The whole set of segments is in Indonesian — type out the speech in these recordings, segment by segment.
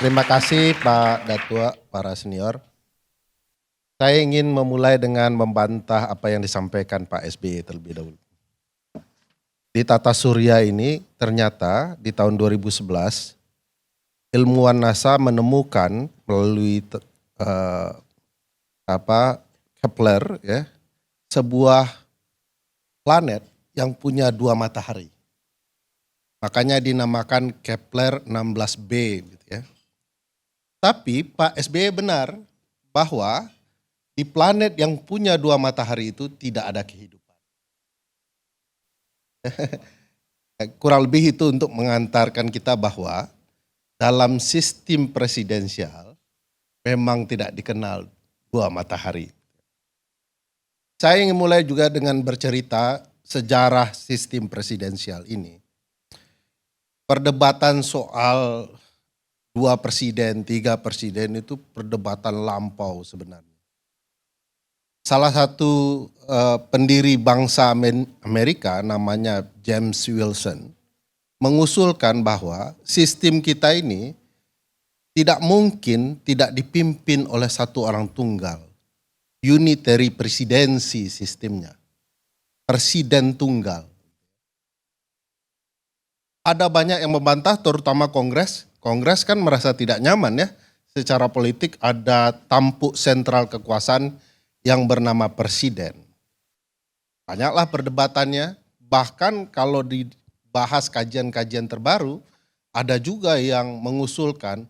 Terima kasih Pak Datua, para senior. Saya ingin memulai dengan membantah apa yang disampaikan Pak SBY terlebih dahulu. Di Tata Surya ini ternyata di tahun 2011 ilmuwan NASA menemukan melalui Kepler ya, sebuah planet yang punya dua matahari. Makanya dinamakan Kepler 16b gitu ya. Tapi Pak SBY benar bahwa di planet yang punya dua matahari itu tidak ada kehidupan. Kurang lebih itu untuk mengantarkan kita bahwa dalam sistem presidensial memang tidak dikenal dua matahari. Saya ingin mulai juga dengan bercerita sejarah sistem presidensial ini. Perdebatan soal 2 presiden, 3 presiden itu perdebatan lampau sebenarnya. Salah satu pendiri bangsa Amerika namanya James Wilson mengusulkan bahwa sistem kita ini tidak mungkin tidak dipimpin oleh satu orang tunggal. Unitary presidency sistemnya. Presiden tunggal. Ada banyak yang membantah terutama Kongres. Kongres kan merasa tidak nyaman ya. Secara politik ada tampuk sentral kekuasaan yang bernama presiden. Banyaklah perdebatannya, bahkan kalau dibahas kajian-kajian terbaru, ada juga yang mengusulkan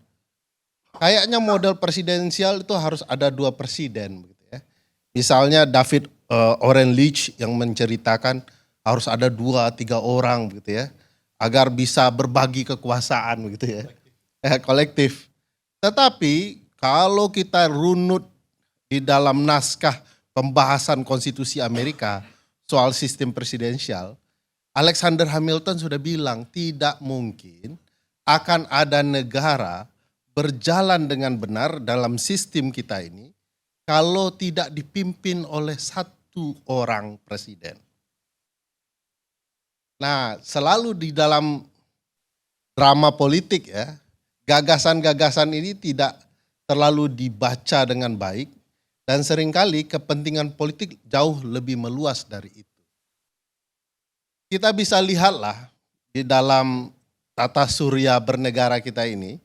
kayaknya model presidensial itu harus ada 2 presiden. Gitu ya. Misalnya David Oren Leach yang menceritakan harus ada 2-3 orang gitu ya, agar bisa berbagi kekuasaan gitu ya, kolektif. Tetapi kalau kita runut di dalam naskah pembahasan konstitusi Amerika soal sistem presidensial, Alexander Hamilton sudah bilang tidak mungkin akan ada negara berjalan dengan benar dalam sistem kita ini kalau tidak dipimpin oleh satu orang presiden. Nah, selalu di dalam drama politik ya, gagasan-gagasan ini tidak terlalu dibaca dengan baik. Dan seringkali kepentingan politik jauh lebih meluas dari itu. Kita bisa lihatlah di dalam tata surya bernegara kita ini,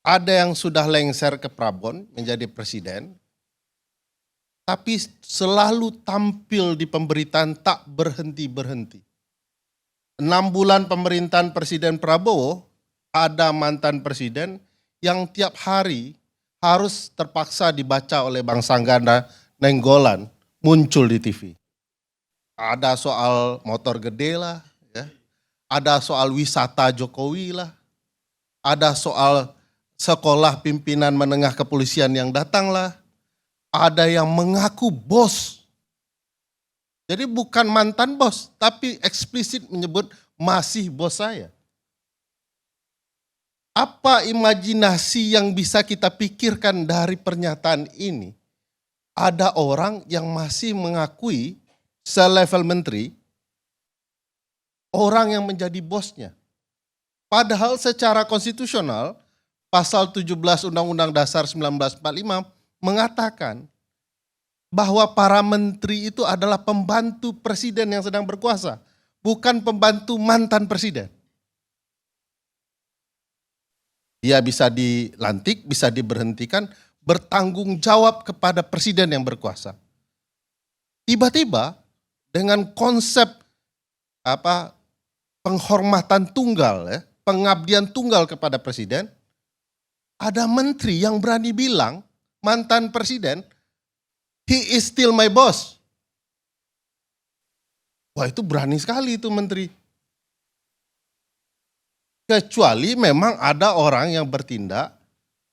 ada yang sudah lengser ke Prabon menjadi presiden, tapi selalu tampil di pemberitaan tak berhenti-berhenti. 6 bulan pemerintahan Presiden Prabowo, ada mantan presiden yang tiap hari harus terpaksa dibaca oleh Bang Sangganda Nenggolan muncul di TV. Ada soal motor gede lah, ya. Ada soal wisata Jokowi lah, ada soal sekolah pimpinan menengah kepolisian yang datang lah, ada yang mengaku bos. Jadi bukan mantan bos, tapi eksplisit menyebut masih bos saya. Apa imajinasi yang bisa kita pikirkan dari pernyataan ini? Ada orang yang masih mengakui selevel menteri, orang yang menjadi bosnya. Padahal secara konstitusional, pasal 17 Undang-Undang Dasar 1945 mengatakan bahwa para menteri itu adalah pembantu presiden yang sedang berkuasa, bukan pembantu mantan presiden. Dia bisa dilantik, bisa diberhentikan, bertanggung jawab kepada presiden yang berkuasa. Tiba-tiba dengan konsep penghormatan tunggal, ya, pengabdian tunggal kepada presiden, ada menteri yang berani bilang mantan presiden, he is still my boss. Wah, itu berani sekali itu menteri. Kecuali memang ada orang yang bertindak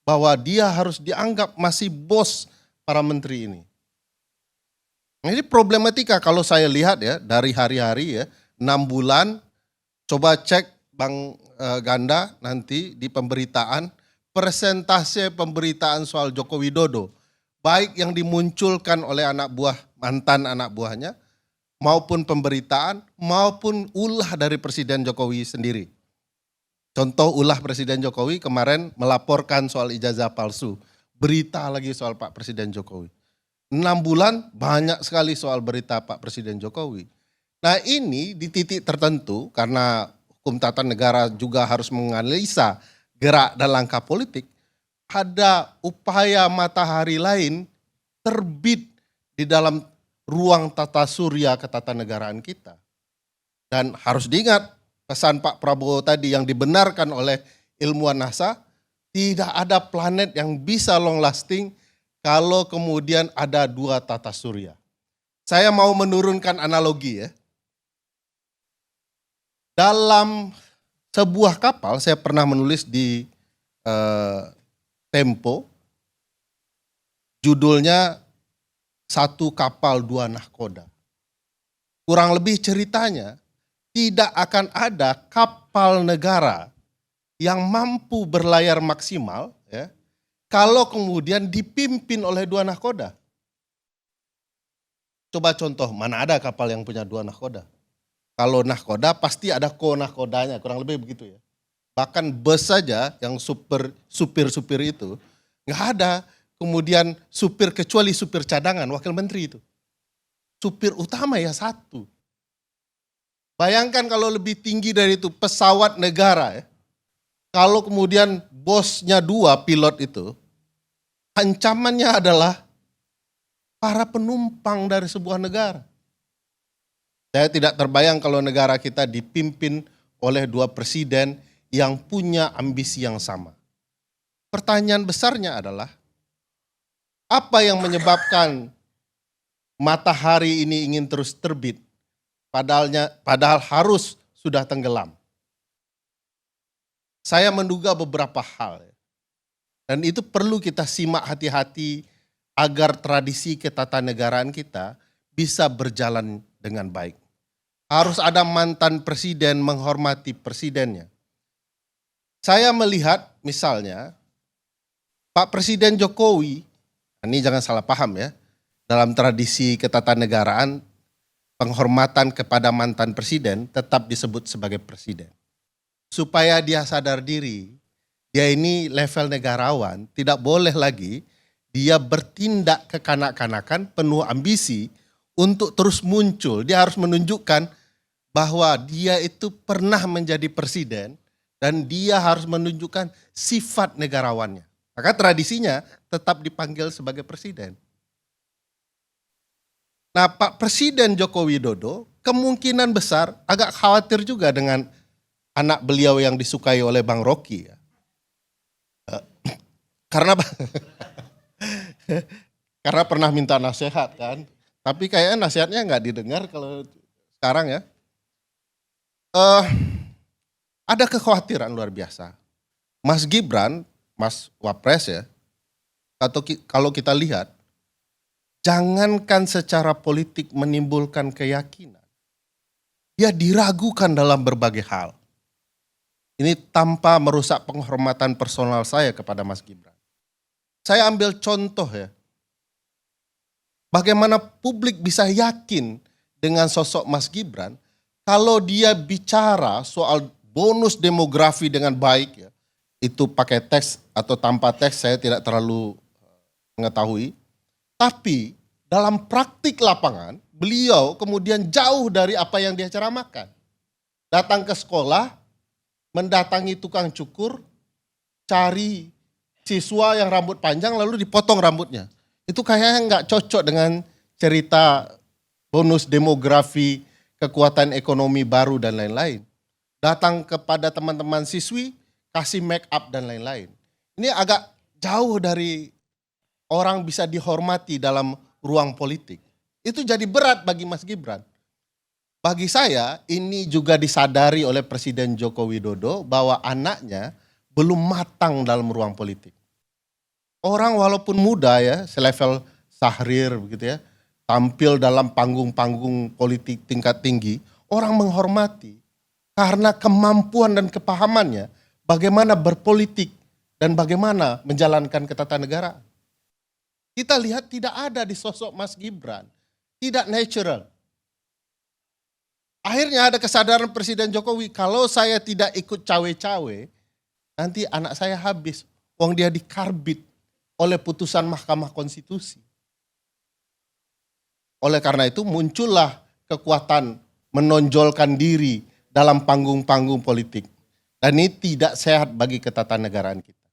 bahwa dia harus dianggap masih bos para menteri ini. Ini problematika kalau saya lihat ya dari hari-hari ya, 6 bulan, coba cek Bang Ganda nanti di pemberitaan, persentase pemberitaan soal Joko Widodo, baik yang dimunculkan oleh anak buah, mantan anak buahnya, maupun pemberitaan, maupun ulah dari Presiden Jokowi sendiri. Contoh ulah Presiden Jokowi kemarin melaporkan soal ijazah palsu. Berita lagi soal Pak Presiden Jokowi. 6 bulan banyak sekali soal berita Pak Presiden Jokowi. Nah ini di titik tertentu karena hukum tata negara juga harus menganalisa gerak dan langkah politik. Ada upaya matahari lain terbit di dalam ruang tata surya ketatanegaraan kita. Dan harus diingat pesan Pak Prabowo tadi yang dibenarkan oleh ilmuwan NASA, tidak ada planet yang bisa long lasting kalau kemudian ada 2 tata surya. Saya mau menurunkan analogi ya. Dalam sebuah kapal, saya pernah menulis di Tempo, judulnya Satu Kapal Dua Nahkoda. Kurang lebih ceritanya, tidak akan ada kapal negara yang mampu berlayar maksimal ya, kalau kemudian dipimpin oleh 2 nahkoda. Coba contoh, mana ada kapal yang punya 2 nahkoda? Kalau nahkoda pasti ada ko-nahkodanya, kurang lebih begitu ya. Bahkan bus saja yang supir-supir itu, nggak ada kemudian supir kecuali supir cadangan, wakil menteri itu. Supir utama ya 1. Bayangkan kalau lebih tinggi dari itu pesawat negara ya. Kalau kemudian bosnya 2 pilot itu, ancamannya adalah para penumpang dari sebuah negara. Saya tidak terbayang kalau negara kita dipimpin oleh 2 presiden yang punya ambisi yang sama. Pertanyaan besarnya adalah, apa yang menyebabkan matahari ini ingin terus terbit, padahal harus sudah tenggelam? Saya menduga beberapa hal. Dan itu perlu kita simak hati-hati agar tradisi ketatanegaraan kita bisa berjalan dengan baik. Harus ada mantan presiden menghormati presidennya. Saya melihat misalnya Pak Presiden Jokowi, ini jangan salah paham ya, dalam tradisi ketatanegaraan penghormatan kepada mantan presiden tetap disebut sebagai presiden. Supaya dia sadar diri, dia ini level negarawan, tidak boleh lagi dia bertindak kekanak-kanakan penuh ambisi untuk terus muncul. Dia harus menunjukkan bahwa dia itu pernah menjadi presiden dan dia harus menunjukkan sifat negarawannya. Maka tradisinya tetap dipanggil sebagai presiden. Nah Pak Presiden Joko Widodo kemungkinan besar agak khawatir juga dengan anak beliau yang disukai oleh Bang Rocky ya. Karena pernah minta nasihat kan. Tapi kayaknya nasihatnya nggak didengar kalau sekarang ya. Ada kekhawatiran luar biasa. Mas Gibran, Mas Wapres ya, atau kalau kita lihat, jangankan secara politik menimbulkan keyakinan, dia diragukan dalam berbagai hal. Ini tanpa merusak penghormatan personal saya kepada Mas Gibran. Saya ambil contoh ya, bagaimana publik bisa yakin dengan sosok Mas Gibran kalau dia bicara soal bonus demografi dengan baik ya, itu pakai teks atau tanpa teks saya tidak terlalu mengetahui. Tapi dalam praktik lapangan beliau kemudian jauh dari apa yang dia ceramahkan. Datang ke sekolah, mendatangi tukang cukur, cari siswa yang rambut panjang lalu dipotong rambutnya. Itu kayaknya nggak cocok dengan cerita bonus demografi, kekuatan ekonomi baru dan lain-lain. Datang kepada teman-teman siswi, kasih make up dan lain-lain. Ini agak jauh dari orang bisa dihormati dalam ruang politik. Itu jadi berat bagi Mas Gibran. Bagi saya ini juga disadari oleh Presiden Joko Widodo bahwa anaknya belum matang dalam ruang politik. Orang walaupun muda ya, selevel Syahrir begitu ya, tampil dalam panggung-panggung politik tingkat tinggi, orang menghormati karena kemampuan dan kepahamannya bagaimana berpolitik dan bagaimana menjalankan ketatanegaraan. Kita lihat tidak ada di sosok Mas Gibran, tidak natural. Akhirnya ada kesadaran Presiden Jokowi, kalau saya tidak ikut cawe-cawe, nanti anak saya habis. Wong dia dikarbit oleh putusan Mahkamah Konstitusi. Oleh karena itu muncullah kekuatan menonjolkan diri dalam panggung-panggung politik. Dan ini tidak sehat bagi ketatanegaraan kita.